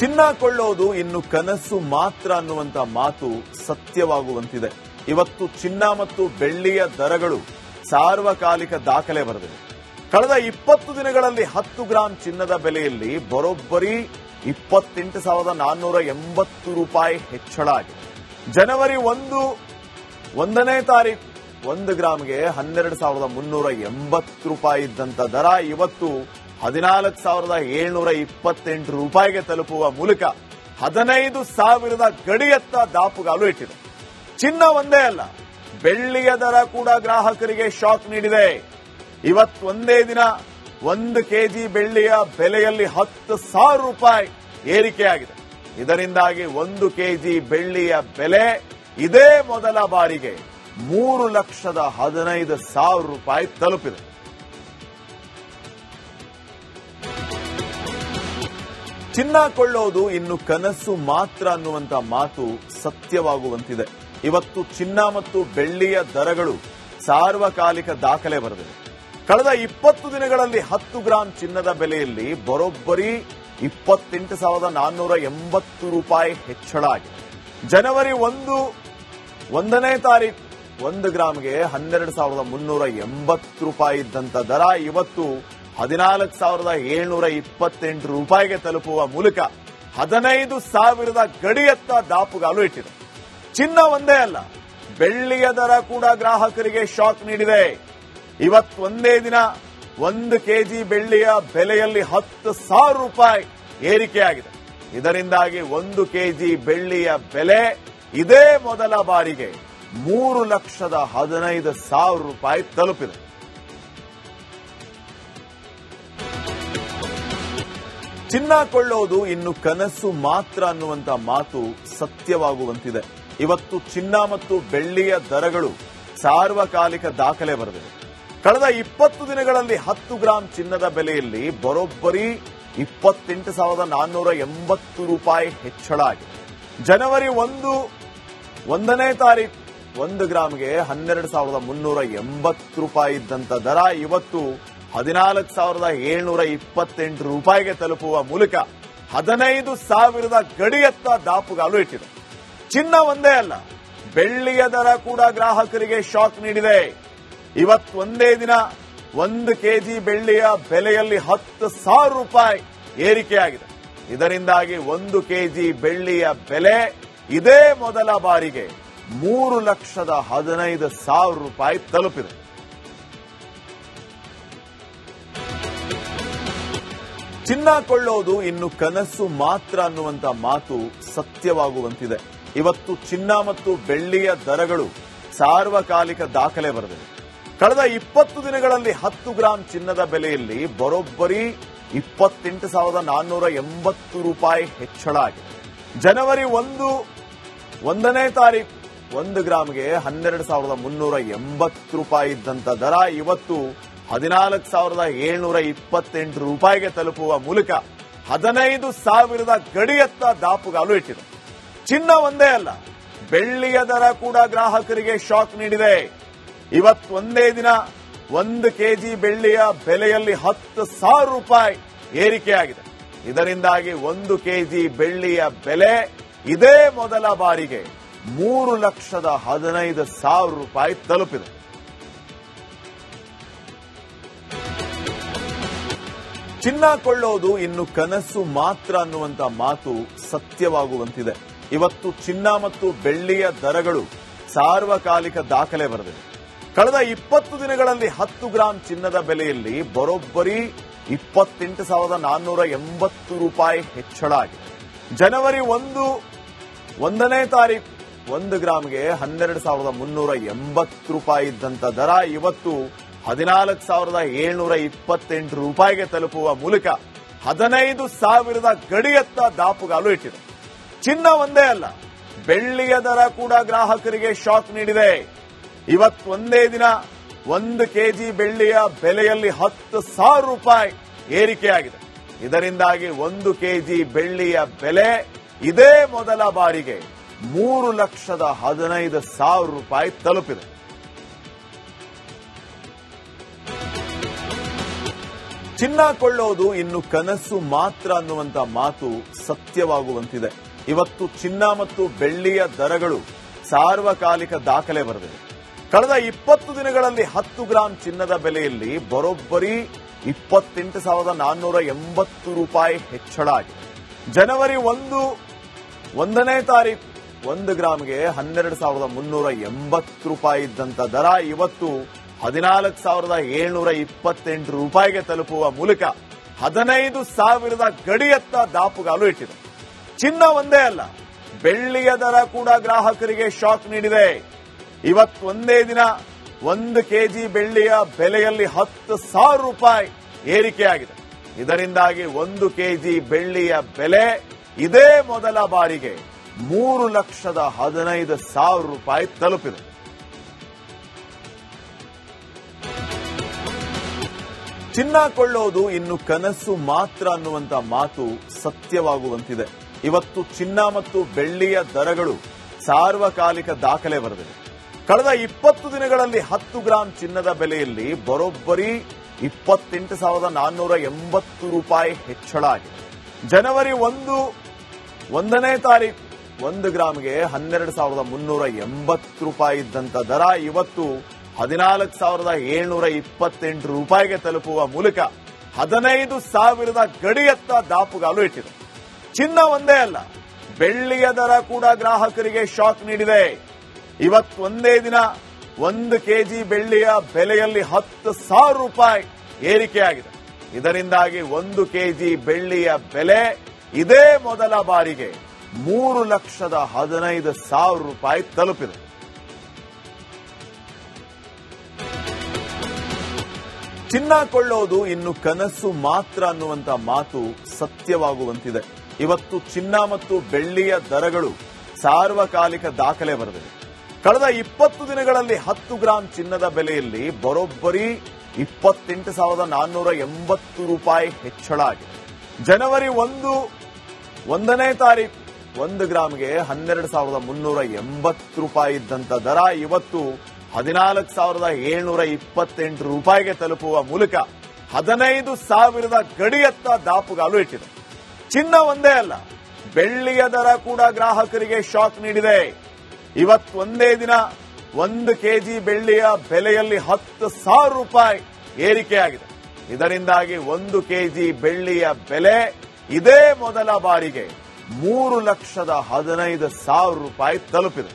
ಚಿನ್ನ ಕೊಳ್ಳೋದು ಇನ್ನು ಕನಸು ಮಾತ್ರ ಅನ್ನುವಂತ ಮಾತು ಸತ್ಯವಾಗುವಂತಿದೆ. ಇವತ್ತು ಚಿನ್ನ ಮತ್ತು ಬೆಳ್ಳಿಯ ದರಗಳು ಸಾರ್ವಕಾಲಿಕ ದಾಖಲೆ ಬರೆದಿವೆ. ಕಳೆದ 20 ದಿನಗಳಲ್ಲಿ 10 ಗ್ರಾಂ ಚಿನ್ನದ ಬೆಲೆಯಲ್ಲಿ ಬರೋಬ್ಬರಿ 28,480 ರೂಪಾಯಿ ಹೆಚ್ಚಳ ಆಗಿದೆ. ಜನವರಿ 1ನೇ ತಾರೀಕು 1 ಗ್ರಾಂಗೆ 12,380 ರೂಪಾಯಿ ಇದ್ದಂತ ದರ ಇವತ್ತು 14,728 ರೂಪಾಯಿಗೆ ತಲುಪುವ ಮೂಲಕ 15,000ದ ಗಡಿಯತ್ತ ದಾಪುಗಾಲು ಇಟ್ಟಿದೆ. ಚಿನ್ನ ಒಂದೇ ಅಲ್ಲ, ಬೆಳ್ಳಿಯ ದರ ಕೂಡ ಗ್ರಾಹಕರಿಗೆ ಶಾಕ್ ನೀಡಿದೆ. ಇವತ್ತೊಂದೇ ದಿನ 1 ಕೆಜಿ ಬೆಳ್ಳಿಯ ಬೆಲೆಯಲ್ಲಿ 10,000 ರೂಪಾಯಿ ಏರಿಕೆಯಾಗಿದೆ. ಇದರಿಂದಾಗಿ 1 ಕೆಜಿ ಬೆಳ್ಳಿಯ ಬೆಲೆ ಇದೇ ಮೊದಲ ಬಾರಿಗೆ 3,15,000 ರೂಪಾಯಿ ತಲುಪಿದೆ. ಚಿನ್ನ ಕೊಳ್ಳೋದು ಇನ್ನು ಕನಸು ಮಾತ್ರ ಅನ್ನುವಂತ ಮಾತು ಸತ್ಯವಾಗುವಂತಿದೆ. ಇವತ್ತು ಚಿನ್ನ ಮತ್ತು ಬೆಳ್ಳಿಯ ದರಗಳು ಸಾರ್ವಕಾಲಿಕ ದಾಖಲೆ ಬರೆದಿವೆ. ಕಳೆದ 20 ದಿನಗಳಲ್ಲಿ 10 ಗ್ರಾಂ ಚಿನ್ನದ ಬೆಲೆಯಲ್ಲಿ ಬರೋಬ್ಬರಿ 28,480 ರೂಪಾಯಿ ಹೆಚ್ಚಳ ಆಗಿದೆ. ಜನವರಿ 1ನೇ ತಾರೀಕು 1 ಗ್ರಾಂಗೆ 12,380 ರೂಪಾಯಿ ಇದ್ದಂತ ದರ ಇವತ್ತು 14,728 ರೂಪಾಯಿಗೆ ತಲುಪುವ ಮೂಲಕ 15,000ದ ಗಡಿಯತ್ತ ದಾಪುಗಾಲು ಇಟ್ಟಿದೆ. ಚಿನ್ನ ಒಂದೇ ಅಲ್ಲ, ಬೆಳ್ಳಿಯ ದರ ಕೂಡ ಗ್ರಾಹಕರಿಗೆ ಶಾಕ್ ನೀಡಿದೆ. ಇವತ್ತೊಂದೇ ದಿನ 1 ಕೆಜಿ ಬೆಳ್ಳಿಯ ಬೆಲೆಯಲ್ಲಿ 10,000 ರೂಪಾಯಿ ಏರಿಕೆಯಾಗಿದೆ. ಇದರಿಂದಾಗಿ 1 ಕೆಜಿ ಬೆಳ್ಳಿಯ ಬೆಲೆ ಇದೇ ಮೊದಲ ಬಾರಿಗೆ 3,15,000 ರೂಪಾಯಿ ತಲುಪಿದೆ. ಚಿನ್ನ ಕೊಳ್ಳೋದು ಇನ್ನು ಕನಸು ಮಾತ್ರ ಅನ್ನುವಂತ ಮಾತು ಸತ್ಯವಾಗುವಂತಿದೆ. ಇವತ್ತು ಚಿನ್ನ ಮತ್ತು ಬೆಳ್ಳಿಯ ದರಗಳು ಸಾರ್ವಕಾಲಿಕ ದಾಖಲೆ ಬರೆದಿವೆ. ಕಳೆದ 20 ದಿನಗಳಲ್ಲಿ 10 ಗ್ರಾಂ ಚಿನ್ನದ ಬೆಲೆಯಲ್ಲಿ ಬರೋಬ್ಬರಿ 28,480 ರೂಪಾಯಿ ಹೆಚ್ಚಳ ಆಗಿದೆ. ಜನವರಿ 1ನೇ ತಾರೀಕು 1 ಗ್ರಾಂಗೆ 12,380 ರೂಪಾಯಿ ಇದ್ದಂತ ದರ ಇವತ್ತು 14,728 ರೂಪಾಯಿಗೆ ತಲುಪುವ ಮೂಲಕ 15,000ದ ಗಡಿಯತ್ತ ದಾಪುಗಾಲು ಇಟ್ಟಿದೆ. ಚಿನ್ನ ಒಂದೇ ಅಲ್ಲ, ಬೆಳ್ಳಿಯ ದರ ಕೂಡ ಗ್ರಾಹಕರಿಗೆ ಶಾಕ್ ನೀಡಿದೆ. ಇವತ್ತೊಂದೇ ದಿನ 1 ಕೆಜಿ ಬೆಳ್ಳಿಯ ಬೆಲೆಯಲ್ಲಿ 10,000 ರೂಪಾಯಿ ಏರಿಕೆಯಾಗಿದೆ. ಇದರಿಂದಾಗಿ 1 ಕೆಜಿ ಬೆಳ್ಳಿಯ ಬೆಲೆ ಇದೇ ಮೊದಲ ಬಾರಿಗೆ 3,15,000 ರೂಪಾಯಿ ತಲುಪಿದೆ. ಚಿನ್ನ ಕೊಳ್ಳೋದು ಇನ್ನು ಕನಸು ಮಾತ್ರ ಅನ್ನುವಂತ ಮಾತು ಸತ್ಯವಾಗುವಂತಿದೆ. ಇವತ್ತು ಚಿನ್ನ ಮತ್ತು ಬೆಳ್ಳಿಯ ದರಗಳು ಸಾರ್ವಕಾಲಿಕ ದಾಖಲೆ ಬರೆದಿವೆ. ಕಳೆದ 20 ದಿನಗಳಲ್ಲಿ 10 ಗ್ರಾಂ ಚಿನ್ನದ ಬೆಲೆಯಲ್ಲಿ ಬರೋಬ್ಬರಿ 28,480 ರೂಪಾಯಿ ಹೆಚ್ಚಳ ಆಗಿದೆ. ಜನವರಿ 1ನೇ ತಾರೀಕು 1 ಗ್ರಾಂಗೆ 12,380 ರೂಪಾಯಿ ಇದ್ದಂತ ದರ ಇವತ್ತು 14,728 ರೂಪಾಯಿಗೆ ತಲುಪುವ ಮೂಲಕ 15,000ದ ಗಡಿಯತ್ತ ದಾಪುಗಾಲು ಇಟ್ಟಿದೆ. ಚಿನ್ನ ಒಂದೇ ಅಲ್ಲ, ಬೆಳ್ಳಿಯ ದರ ಕೂಡ ಗ್ರಾಹಕರಿಗೆ ಶಾಕ್ ನೀಡಿದೆ. ಇವತ್ತೊಂದೇ ದಿನ 1 ಕೆಜಿ ಬೆಳ್ಳಿಯ ಬೆಲೆಯಲ್ಲಿ 10,000 ರೂಪಾಯಿ ಏರಿಕೆಯಾಗಿದೆ. ಇದರಿಂದಾಗಿ 1 ಕೆಜಿ ಬೆಳ್ಳಿಯ ಬೆಲೆ ಇದೇ ಮೊದಲ ಬಾರಿಗೆ 3,15,000 ರೂಪಾಯಿ ತಲುಪಿದೆ. ಚಿನ್ನ ಕೊಳ್ಳೋದು ಇನ್ನು ಕನಸು ಮಾತ್ರ ಅನ್ನುವಂತ ಮಾತು ಸತ್ಯವಾಗುವಂತಿದೆ. ಇವತ್ತು ಚಿನ್ನ ಮತ್ತು ಬೆಳ್ಳಿಯ ದರಗಳು ಸಾರ್ವಕಾಲಿಕ ದಾಖಲೆ ಬರೆದಿವೆ. ಕಳೆದ 20 ದಿನಗಳಲ್ಲಿ 10 ಗ್ರಾಂ ಚಿನ್ನದ ಬೆಲೆಯಲ್ಲಿ ಬರೋಬ್ಬರಿ 28,480 ರೂಪಾಯಿ ಹೆಚ್ಚಳ ಆಗಿದೆ. ಜನವರಿ 1ನೇ ತಾರೀಕು 1 ಗ್ರಾಂಗೆ 12,380 ರೂಪಾಯಿ ಇದ್ದಂತ ದರ ಇವತ್ತು 14,728 ರೂಪಾಯಿಗೆ ತಲುಪುವ ಮೂಲಕ 15,000ದ ಗಡಿಯತ್ತ ದಾಪುಗಾಲು ಇಟ್ಟಿದೆ. ಚಿನ್ನ ಒಂದೇ ಅಲ್ಲ, ಬೆಳ್ಳಿಯ ದರ ಕೂಡ ಗ್ರಾಹಕರಿಗೆ ಶಾಕ್ ನೀಡಿದೆ. ಇವತ್ತೊಂದೇ ದಿನ 1 ಕೆಜಿ ಬೆಳ್ಳಿಯ ಬೆಲೆಯಲ್ಲಿ 10,000 ರೂಪಾಯಿ ಏರಿಕೆಯಾಗಿದೆ. ಇದರಿಂದಾಗಿ 1 ಕೆಜಿ ಬೆಳ್ಳಿಯ ಬೆಲೆ ಇದೇ ಮೊದಲ ಬಾರಿಗೆ 3,15,000 ರೂಪಾಯಿ ತಲುಪಿದೆ. ಚಿನ್ನ ಕೊಳ್ಳೋದು ಇನ್ನು ಕನಸು ಮಾತ್ರ ಅನ್ನುವಂತ ಮಾತು ಸತ್ಯವಾಗುವಂತಿದೆ. ಇವತ್ತು ಚಿನ್ನ ಮತ್ತು ಬೆಳ್ಳಿಯ ದರಗಳು ಸಾರ್ವಕಾಲಿಕ ದಾಖಲೆ ಬರೆದಿವೆ. ಕಳೆದ 20 ದಿನಗಳಲ್ಲಿ 10 ಗ್ರಾಂ ಚಿನ್ನದ ಬೆಲೆಯಲ್ಲಿ ಬರೋಬ್ಬರಿ 28,480 ರೂಪಾಯಿ ಹೆಚ್ಚಳ ಆಗಿದೆ. ಜನವರಿ 1ನೇ ತಾರೀಕು 1 ಗ್ರಾಂಗೆ 12,380 ರೂಪಾಯಿ ಇದ್ದಂತ ದರ ಇವತ್ತು 14,728 ರೂಪಾಯಿಗೆ ತಲುಪುವ ಮೂಲಕ 15,000 ಗಡಿಯತ್ತ ದಾಪುಗಾಲು ಇಟ್ಟಿದೆ. ಚಿನ್ನ ಒಂದೇ ಅಲ್ಲ, ಬೆಳ್ಳಿಯ ದರ ಕೂಡ ಗ್ರಾಹಕರಿಗೆ ಶಾಕ್ ನೀಡಿದೆ. ಇವತ್ತೊಂದೇ ದಿನ 1 ಕೆಜಿ ಬೆಳ್ಳಿಯ ಬೆಲೆಯಲ್ಲಿ 10,000 ರೂಪಾಯಿ ಏರಿಕೆಯಾಗಿದೆ. ಇದರಿಂದಾಗಿ 1 ಕೆಜಿ ಬೆಳ್ಳಿಯ ಬೆಲೆ ಇದೇ ಮೊದಲ ಬಾರಿಗೆ 3,15,000 ರೂಪಾಯಿ ತಲುಪಿದೆ. ಚಿನ್ನ ಕೊಳ್ಳೋದು ಇನ್ನು ಕನಸು ಮಾತ್ರ ಅನ್ನುವಂತ ಮಾತು ಸತ್ಯವಾಗುವಂತಿದೆ. ಇವತ್ತು ಚಿನ್ನ ಮತ್ತು ಬೆಳ್ಳಿಯ ದರಗಳು ಸಾರ್ವಕಾಲಿಕ ದಾಖಲೆ ಬರೆದಿವೆ. ಕಳೆದ 20 ದಿನಗಳಲ್ಲಿ 10 ಗ್ರಾಂ ಚಿನ್ನದ ಬೆಲೆಯಲ್ಲಿ ಬರೋಬ್ಬರಿ 28,480 ರೂಪಾಯಿ ಹೆಚ್ಚಳ ಆಗಿದೆ. ಜನವರಿ 1ನೇ ತಾರೀಕು 1 ಗ್ರಾಂಗೆ 12,380 ರೂಪಾಯಿ ಇದ್ದಂತ ದರ ಇವತ್ತು 14,728 ರೂಪಾಯಿಗೆ ತಲುಪುವ ಮೂಲಕ 15,000 ಗಡಿಯತ್ತ ದಾಪುಗಾಲು ಇಟ್ಟಿದೆ. ಚಿನ್ನ ಒಂದೇ ಅಲ್ಲ, ಬೆಳ್ಳಿಯ ದರ ಕೂಡ ಗ್ರಾಹಕರಿಗೆ ಶಾಕ್ ನೀಡಿದೆ. ಇವತ್ತೊಂದೇ ದಿನ 1 ಕೆಜಿ ಬೆಳ್ಳಿಯ ಬೆಲೆಯಲ್ಲಿ 10,000 ರೂಪಾಯಿ ಏರಿಕೆಯಾಗಿದೆ. ಇದರಿಂದಾಗಿ 1 ಕೆಜಿ ಬೆಳ್ಳಿಯ ಬೆಲೆ ಇದೇ ಮೊದಲ ಬಾರಿಗೆ 3,15,000 ರೂಪಾಯಿ ತಲುಪಿದೆ. ಚಿನ್ನ ಕೊಳ್ಳೋದು ಇನ್ನು ಕನಸು ಮಾತ್ರ ಅನ್ನುವಂತ ಮಾತು ಸತ್ಯವಾಗುವಂತಿದೆ. ಇವತ್ತು ಚಿನ್ನ ಮತ್ತು ಬೆಳ್ಳಿಯ ದರಗಳು ಸಾರ್ವಕಾಲಿಕ ದಾಖಲೆ ಬರೆದಿವೆ. ಕಳೆದ 20 ದಿನಗಳಲ್ಲಿ 10 ಗ್ರಾಂ ಚಿನ್ನದ ಬೆಲೆಯಲ್ಲಿ ಬರೋಬ್ಬರಿ 28,480 ರೂಪಾಯಿ ಹೆಚ್ಚಳ ಆಗಿದೆ. ಜನವರಿ 1ನೇ ತಾರೀಕು 1 ಗ್ರಾಂಗೆ 12,380 ರೂಪಾಯಿ ಇದ್ದಂತ ದರ ಇವತ್ತು 14,728 ರೂಪಾಯಿಗೆ ತಲುಪುವ ಮೂಲಕ 15,000 ಗಡಿಯತ್ತ ದಾಪುಗಾಲು ಇಟ್ಟಿದೆ. ಚಿನ್ನ ಒಂದೇ ಅಲ್ಲ, ಬೆಳ್ಳಿಯ ದರ ಕೂಡ ಗ್ರಾಹಕರಿಗೆ ಶಾಕ್ ನೀಡಿದೆ. ಇವತ್ತೊಂದೇ ದಿನ 1 ಕೆಜಿ ಬೆಳ್ಳಿಯ ಬೆಲೆಯಲ್ಲಿ 10,000 ರೂಪಾಯಿ ಏರಿಕೆಯಾಗಿದೆ. ಇದರಿಂದಾಗಿ 1 ಕೆಜಿ ಬೆಳ್ಳಿಯ ಬೆಲೆ ಇದೇ ಮೊದಲ ಬಾರಿಗೆ 3,15,000 ರೂಪಾಯಿ ತಲುಪಿದೆ.